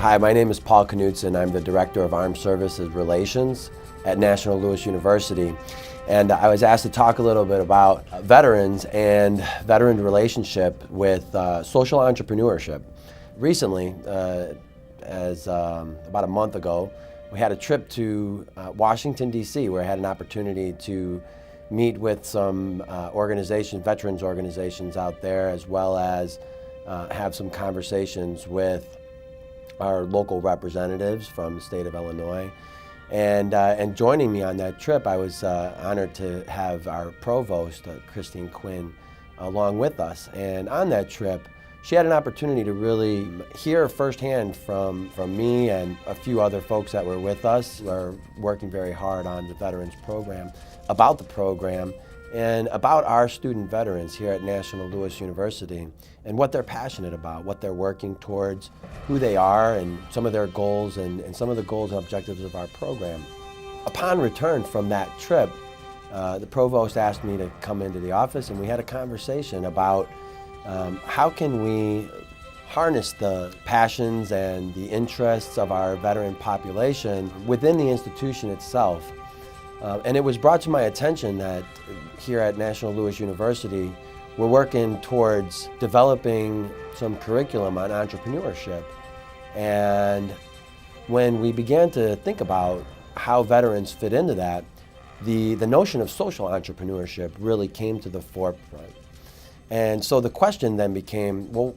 Hi, my name is Paul Knutson. I'm the Director of Armed Services Relations at National Louis University. And I was asked to talk a little bit about veterans and veteran relationship with social entrepreneurship. Recently, about a month ago, we had a trip to Washington, D.C., where I had an opportunity to meet with some veterans organizations out there, as well as have some conversations with our local representatives from the state of Illinois. And joining me on that trip, I was honored to have our provost, Christine Quinn, along with us. And on that trip, she had an opportunity to really hear firsthand from me and a few other folks that were with us, who are working very hard on the Veterans Program, about the program and about our student veterans here at National Louis University and what they're passionate about, what they're working towards, who they are, and some of their goals and some of the goals and objectives of our program. Upon return from that trip, the provost asked me to come into the office, and we had a conversation about how can we harness the passions and the interests of our veteran population within the institution itself. And it was brought to my attention that here at National Louis University, we're working towards developing some curriculum on entrepreneurship. And when we began to think about how veterans fit into that, the notion of social entrepreneurship really came to the forefront. And so the question then became, well,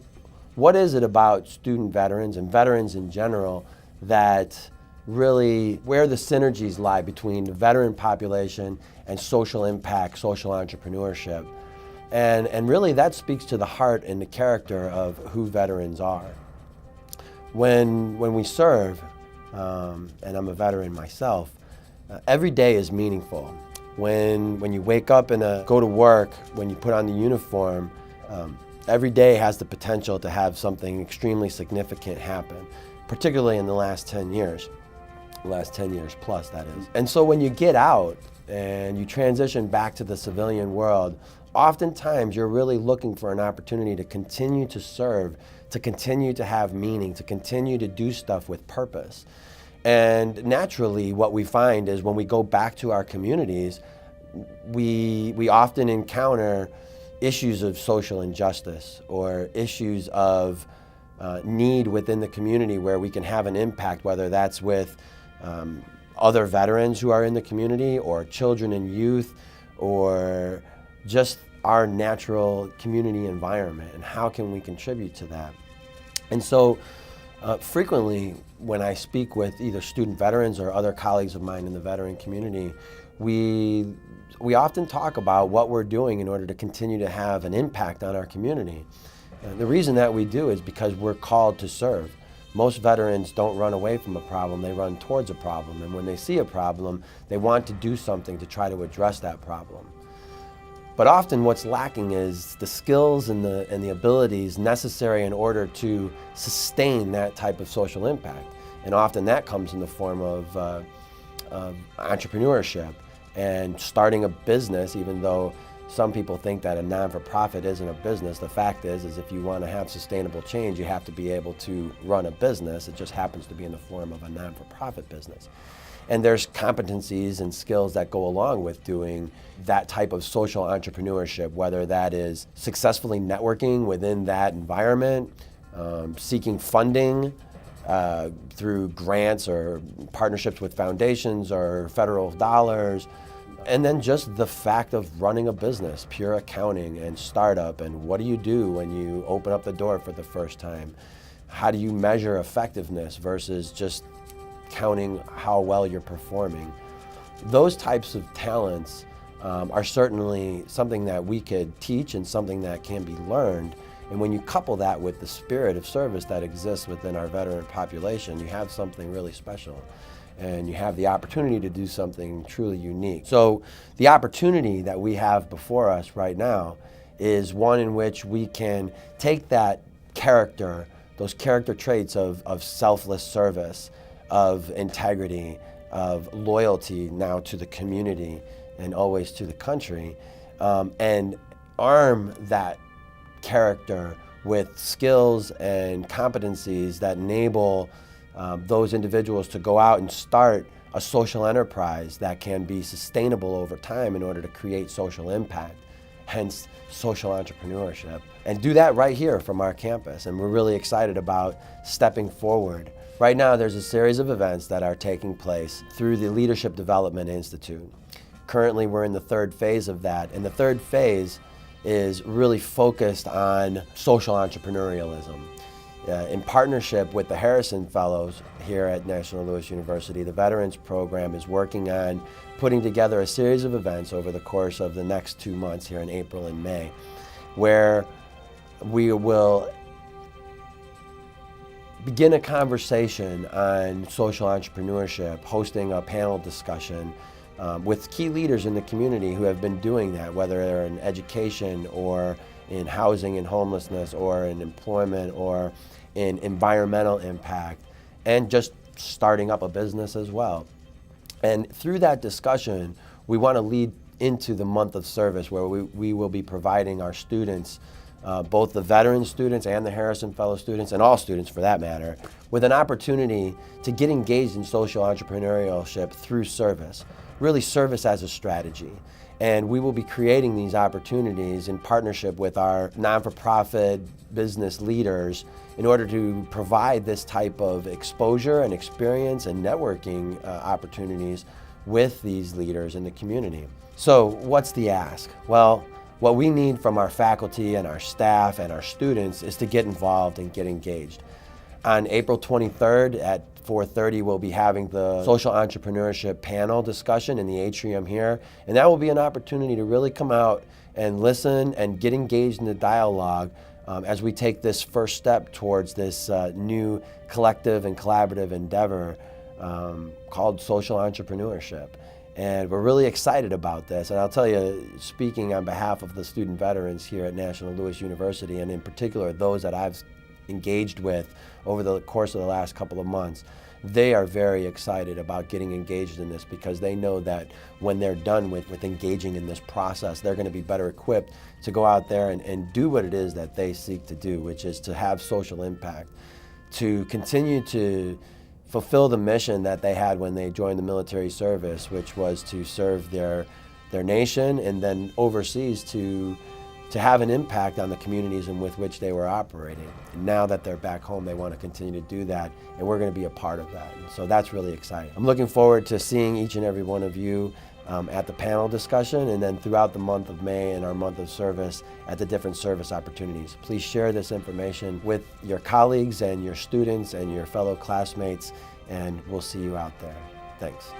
what is it about student veterans and veterans in general that really, where the synergies lie between the veteran population and social impact, social entrepreneurship? And really that speaks to the heart and the character of who veterans are. When we serve, and I'm a veteran myself, every day is meaningful. When you wake up and go to work, when you put on the uniform, every day has the potential to have something extremely significant happen, particularly in the last 10 years. The last 10 years plus, that is. And so when you get out and you transition back to the civilian world, oftentimes you're really looking for an opportunity to continue to serve, to continue to have meaning, to continue to do stuff with purpose. And naturally, what we find is when we go back to our communities, we often encounter issues of social injustice or issues of need within the community where we can have an impact, whether that's with other veterans who are in the community, or children and youth, or just our natural community environment, and how can we contribute to that. And so frequently when I speak with either student veterans or other colleagues of mine in the veteran community, we often talk about what we're doing in order to continue to have an impact on our community. The reason that we do is because we're called to serve. Most veterans don't run away from a problem, they run towards a problem. And when they see a problem, they want to do something to try to address that problem. But often what's lacking is the skills and the abilities necessary in order to sustain that type of social impact. And often that comes in the form of entrepreneurship and starting a business, even though some people think that a non-for-profit isn't a business. The fact is if you want to have sustainable change, you have to be able to run a business. It just happens to be in the form of a non-for-profit business. And there's competencies and skills that go along with doing that type of social entrepreneurship, whether that is successfully networking within that environment, seeking funding through grants or partnerships with foundations or federal dollars, and then just the fact of running a business, pure accounting and startup, and what do you do when you open up the door for the first time? How do you measure effectiveness versus just counting how well you're performing? Those types of talents are certainly something that we could teach and something that can be learned. And when you couple that with the spirit of service that exists within our veteran population, you have something really special. And you have the opportunity to do something truly unique. So the opportunity that we have before us right now is one in which we can take that character, those character traits of selfless service, of integrity, of loyalty now to the community and always to the country, and arm that character with skills and competencies that enable those individuals to go out and start a social enterprise that can be sustainable over time in order to create social impact, hence social entrepreneurship, and do that right here from our campus. And we're really excited about stepping forward. Right now there's a series of events that are taking place through the Leadership Development Institute. Currently we're in the third phase of that, and the third phase is really focused on social entrepreneurialism. In partnership with the Harrison Fellows here at National Louis University, the Veterans Program is working on putting together a series of events over the course of the next 2 months here in April and May, where we will begin a conversation on social entrepreneurship, hosting a panel discussion with key leaders in the community who have been doing that, whether they're in education or in housing and homelessness or in employment or in environmental impact, and just starting up a business as well. And through that discussion, we want to lead into the month of service, where we will be providing our students, both the veteran students and the Harrison Fellow students, and all students for that matter, with an opportunity to get engaged in social entrepreneurship through service, really service as a strategy. And we will be creating these opportunities in partnership with our non-for-profit business leaders in order to provide this type of exposure and experience and networking opportunities with these leaders in the community. So what's the ask? Well, what we need from our faculty and our staff and our students is to get involved and get engaged. On April 23rd at 4:30, we'll be having the social entrepreneurship panel discussion in the Atrium here, and that will be an opportunity to really come out and listen and get engaged in the dialogue as we take this first step towards this new collective and collaborative endeavor called social entrepreneurship. And we're really excited about this. And I'll tell you, speaking on behalf of the student veterans here at National Louis University, and in particular those that I've engaged with over the course of the last couple of months, they are very excited about getting engaged in this, because they know that when they're done with engaging in this process, they're going to be better equipped to go out there and do what it is that they seek to do, which is to have social impact, to continue to fulfill the mission that they had when they joined the military service, which was to serve their nation, and then overseas to have an impact on the communities in with which they were operating. And now that they're back home, they want to continue to do that, and we're going to be a part of that. And so that's really exciting. I'm looking forward to seeing each and every one of you at the panel discussion, and then throughout the month of May and our month of service at the different service opportunities. Please share this information with your colleagues and your students and your fellow classmates, and we'll see you out there. Thanks.